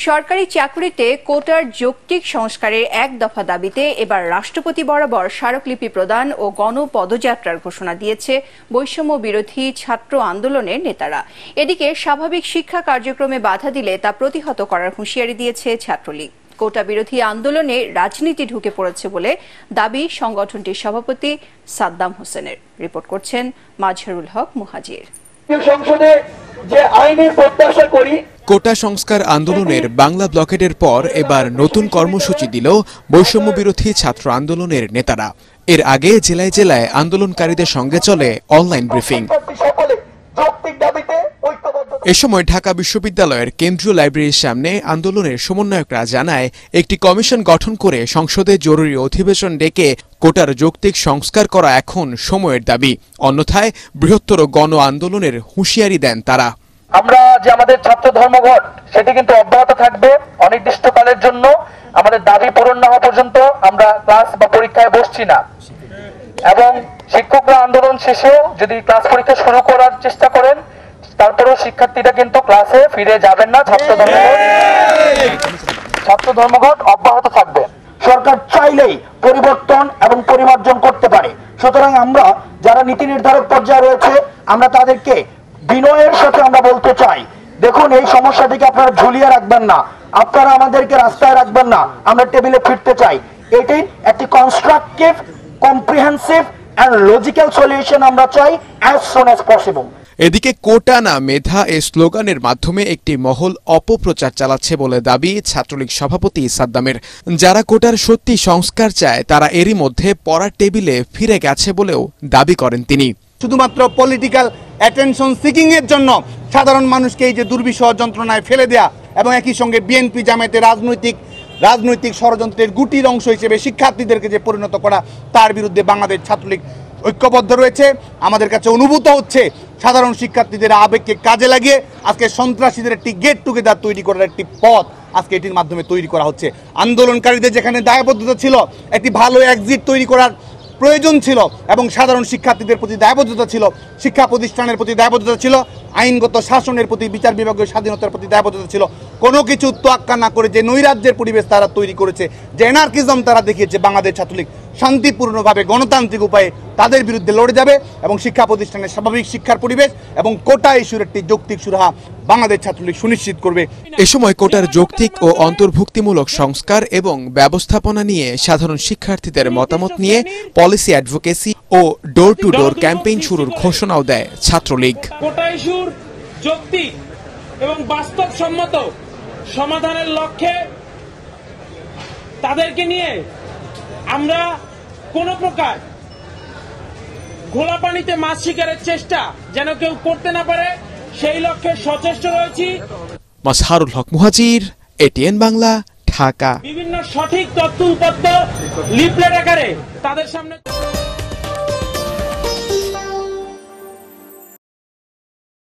সরকারি চাকরিতে কোটার যৌক্তিক সংস্কারের এক দফা দাবিতে এবার রাষ্ট্রপতি বরাবর স্মারকলিপি প্রদান ও গণপদযাত্রার ঘোষণা দিয়েছে বৈষম্য বিরোধী ছাত্র আন্দোলনের নেতারা। এদিকে স্বাভাবিক শিক্ষা কার্যক্রমে বাধা দিলে তা প্রতিহত করার হুঁশিয়ারি দিয়েছে ছাত্রলীগ। কোটা বিরোধী আন্দোলনে রাজনীতি ঢুকে পড়েছে বলে দাবি সংগঠনটির সভাপতি সাদ্দাম হোসেনের। রিপোর্ট করছেন মাজহারুল হক মুহাজির। সংসদে যে আইনের প্রত্যাশা করি কোটা সংস্কার আন্দোলনের বাংলা ব্লকেটের পর এবার নতুন কর্মসূচি দিল বৈষম্য বিরোধী ছাত্র আন্দোলনের নেতারা। এর আগে জেলায় জেলায় আন্দোলনকারীদের সঙ্গে চলে অনলাইন ব্রিফিং। এ সময় ঢাকা বিশ্ববিদ্যালয়ের কেন্দ্রীয় লাইব্রেরির সামনে আন্দোলনের সমন্বয়করা জানায়, একটি কমিশন গঠন করে সংসদে জরুরি অধিবেশন ডেকে কোটার যৌক্তিক সংস্কার করা এখন সময়ের দাবি, অন্যথায় বৃহত্তর গণ আন্দোলনের হুঁশিয়ারি দেন তারা। আমরা যে আমাদের ছাত্র ধর্মঘট সেটি কিন্তু অব্যাহত থাকবে অনির্দিষ্টকালের জন্য। আমাদের দাবি পূরণ না হওয়া পর্যন্ত আমরা ক্লাস বা পরীক্ষায় বসছি না, এবং শিক্ষকরা আন্দোলন শেষেও যদি ক্লাস পরীক্ষা শুরু করার চেষ্টা করেন তারপরেও শিক্ষার্থীরা কিন্তু ক্লাসে ফিরে যাবেন না। ছাত্র ধর্মঘট অব্যাহত থাকবে। সরকার চাইলেই পরিবর্তন এবং পরিমার্জন করতে পারে। সুতরাং আমরা যারা নীতি নির্ধারক পর্যায়ে রয়েছে আমরা তাদেরকে বিনয়ের সাথে আমরা বলতে চাই, দেখুন এই সমস্যাটিকে আপনারা ঝুলিয়ে রাখবেন না, আপনারা আমাদেরকে রাস্তায় রাখবেন না, আমরা টেবিলে ফিরতে চাই। এটি একটি constructive, comprehensive and logical solution আমরা চাই অ্যাজ সুন অ্যাজ পসিবল। এদিকে কোটা না মেধা এই স্লোগানের মাধ্যমে একটি মহল অপপ্রচার চালাচ্ছে বলে দাবি ছাত্রলীগ সভাপতি সাদ্দামের। যারা কোটার সত্যি সংস্কার চায় তারা এরই মধ্যে পড়ার টেবিলে ফিরে গেছে বলেও দাবি করেন তিনি। শুধুমাত্র পলিটিক্যাল অ্যাটেনশন সিকিং এর জন্য সাধারণ মানুষকে এই যে দুর্বিষহ যন্ত্রণায় ফেলে দেয়া এবং একই সঙ্গে বিএনপি জামায়াতের রাজনৈতিক ষড়যন্ত্রের গুটির অংশ হিসেবে শিক্ষার্থীদেরকে যে পরিণত করা, তার বিরুদ্ধে বাংলাদেশ ছাত্রলীগ ঐক্যবদ্ধ রয়েছে। আমাদের কাছে অনুভূত হচ্ছে সাধারণ শিক্ষার্থীদের আবেগকে কাজে লাগিয়ে আজকে সন্ত্রাসীদের একটি গেট টুগেদার তৈরি করার একটি পথ আজকে এটির মাধ্যমে তৈরি করা হচ্ছে। আন্দোলনকারীদের যেখানে দায়বদ্ধতা ছিল, একটি ভালো এক্সিট তৈরি করার প্রয়োজন ছিল এবং সাধারণ শিক্ষার্থীদের প্রতি দায়বদ্ধতা ছিল, শিক্ষা প্রতিষ্ঠানের প্রতি দায়বদ্ধতা ছিল, আইনগত শাসনের প্রতি, বিচার বিভাগীয় স্বাধীনতার প্রতি দায়বদ্ধতা ছিল। কোনো কিছু তোয়াক্কা না করে যে নৈরাজ্যের পরিবেশ তারা তৈরি করেছে, যে এনার্কিজম তারা দেখিয়েছে, বাংলাদেশ ছাত্রলীগ শান্তিপূর্ণভাবে গণতান্ত্রিক উপায়ে তাদের বিরুদ্ধে লড়ে যাবে এবং শিক্ষা প্রতিষ্ঠানের স্বাভাবিক শিক্ষার পরিবেশ এবং কোটা ইস্যুর একটি যৌক্তিক সুরাহা বাংলাদেশ ছাত্রলীগ সুনিশ্চিত করবে। এ সময় কোটার যৌক্তিক ও অন্তর্ভুক্তিমূলক সংস্কার এবং ব্যবস্থাপনা নিয়ে সাধারণ শিক্ষার্থীদের মতামত নিয়ে পলিসি অ্যাডভোকেসি ও ডোর টু ডোর ক্যাম্পেইন শুরুর ঘোষণাও দেয় ছাত্রলীগ। কোটা ইস্যুর যৌক্তিক এবং বাস্তবসম্মত সমাধানের লক্ষ্যে তাদেরকে নিয়ে আমরা কোন প্রকার ঘোলা পানিতে মাছ শিকারের চেষ্টা যেন কেউ করতে না পারে সেই লক্ষ্যে সচেষ্ট রয়েছি। মাজহারুল হক মুহাজির, এটিএন বাংলা, ঢাকা। বিভিন্ন সঠিক তথ্য উপাত্ত লিফলেট আকারে তাদের সামনে